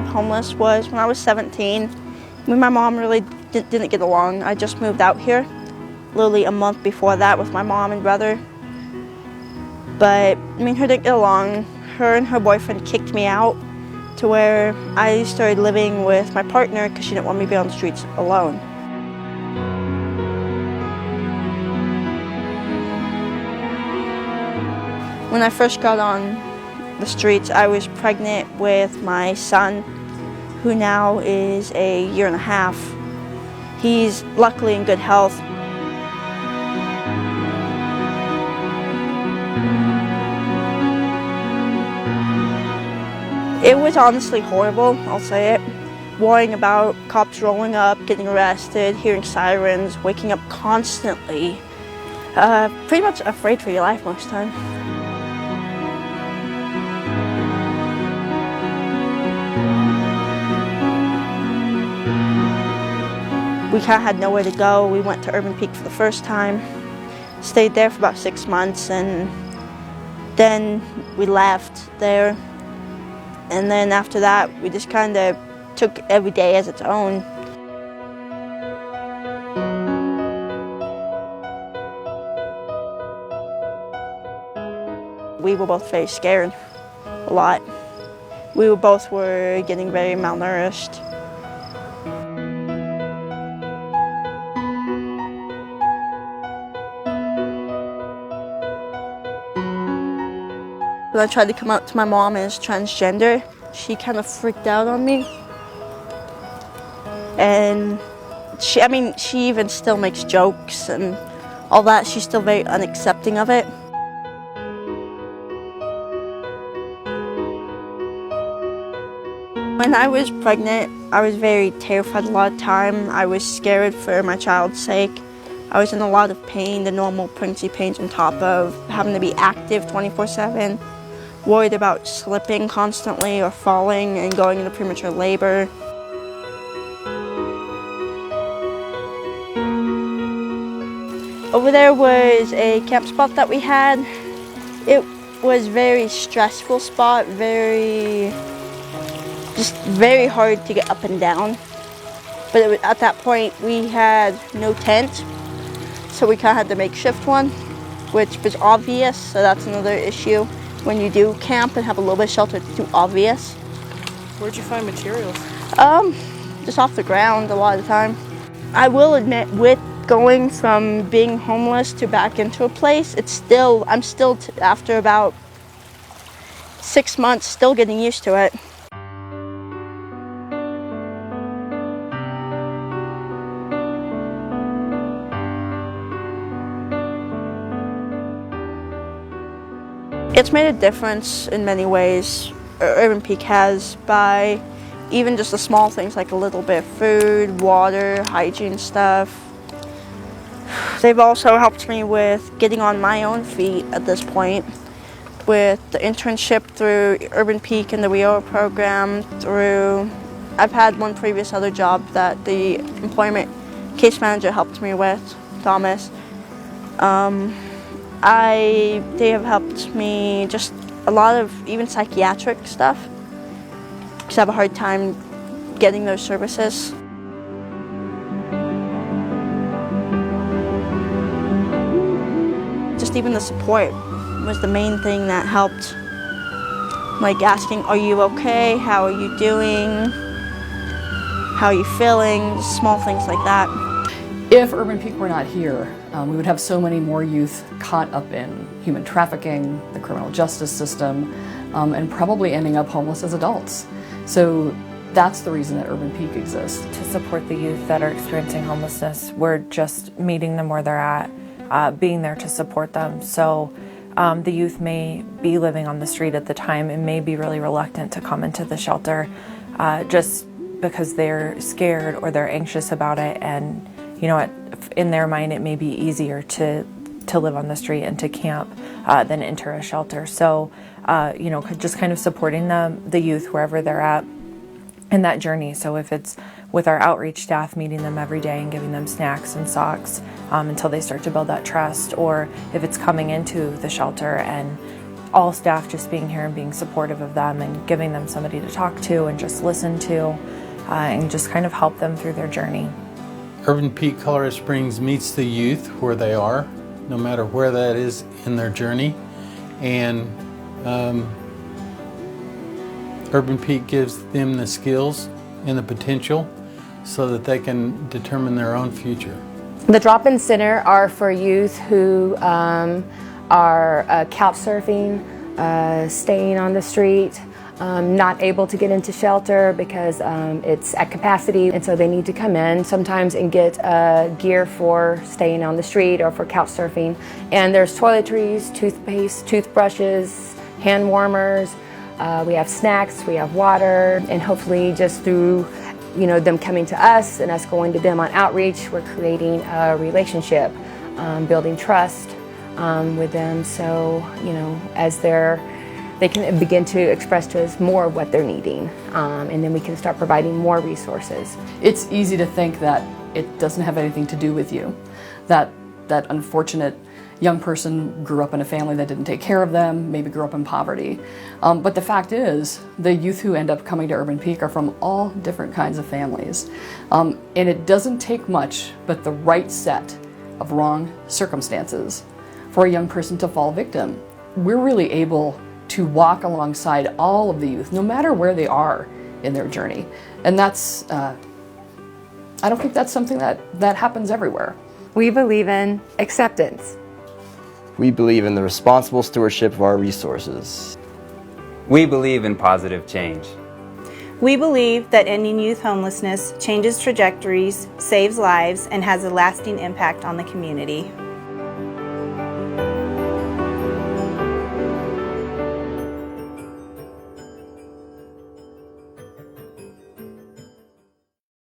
up homeless was when I was 17. Me and my mom really didn't get along. I just moved out here literally a month before that with my mom and brother. But me and her didn't get along. Her and her boyfriend kicked me out to where I started living with my partner because she didn't want me to be on the streets alone. When I first got on the streets, I was pregnant with my son, who now is a year and a half. He's luckily in good health. It was honestly horrible, I'll say it. Worrying about cops rolling up, getting arrested, hearing sirens, waking up constantly. Pretty much afraid for your life most of the time. We kind of had nowhere to go. We went to Urban Peak for the first time, stayed there for about 6 months, and then we left there. And then after that, we just kind of took every day as its own. We were both very scared, a lot. We both were getting very malnourished. When I tried to come out to my mom as transgender, she kind of freaked out on me. And she even still makes jokes and all that. She's still very unaccepting of it. When I was pregnant, I was very terrified a lot of time. I was scared for my child's sake. I was in a lot of pain, the normal pregnancy pains on top of having to be active 24/7. Worried about slipping constantly or falling and going into premature labor. Over there was a camp spot that we had. It was a very stressful spot, just very hard to get up and down. But at that point we had no tent, so we kind of had to make shift one, which was obvious, so that's another issue. When you do camp and have a little bit of shelter, it's too obvious. Where'd you find materials? Just off the ground a lot of the time. I will admit, with going from being homeless to back into a place, I'm still after about 6 months, still getting used to it. It's made a difference in many ways, Urban Peak has, by even just the small things like a little bit of food, water, hygiene stuff. They've also helped me with getting on my own feet at this point, with the internship through Urban Peak and the WIOA program. I've had one previous other job that the employment case manager helped me with, Thomas. They have helped me just a lot of even psychiatric stuff, because I have a hard time getting those services. Just even the support was the main thing that helped, like asking, are you okay? How are you doing? How are you feeling? Just small things like that. If Urban Peak were not here, we would have so many more youth caught up in human trafficking, the criminal justice system, and probably ending up homeless as adults. So that's the reason that Urban Peak exists. To support the youth that are experiencing homelessness, we're just meeting them where they're at, being there to support them. So the youth may be living on the street at the time and may be really reluctant to come into the shelter just because they're scared or they're anxious about it, and you know, in their mind it may be easier to live on the street and to camp than enter a shelter. So, you know, just kind of supporting the youth wherever they're at in that journey. So if it's with our outreach staff, meeting them every day and giving them snacks and socks until they start to build that trust, or if it's coming into the shelter and all staff just being here and being supportive of them and giving them somebody to talk to and just listen to and just kind of help them through their journey. Urban Peak Colorado Springs meets the youth where they are, no matter where that is in their journey, and Urban Peak gives them the skills and the potential so that they can determine their own future. The drop-in center are for youth who are couch surfing, staying on the street, not able to get into shelter because it's at capacity, and so they need to come in sometimes and get gear for staying on the street or for couch surfing. And there's toiletries, toothpaste, toothbrushes, hand warmers. We have snacks, we have water, and hopefully just through them coming to us and us going to them on outreach, we're creating a relationship, building trust with them, so as they can begin to express to us more of what they're needing, and then we can start providing more resources. It's easy to think that it doesn't have anything to do with you, that unfortunate young person grew up in a family that didn't take care of them, maybe grew up in poverty. But the fact is, the youth who end up coming to Urban Peak are from all different kinds of families. And it doesn't take much but the right set of wrong circumstances for a young person to fall victim. We're really able to walk alongside all of the youth, no matter where they are in their journey. And that's, I don't think that's something that happens everywhere. We believe in acceptance. We believe in the responsible stewardship of our resources. We believe in positive change. We believe that ending youth homelessness changes trajectories, saves lives, and has a lasting impact on the community.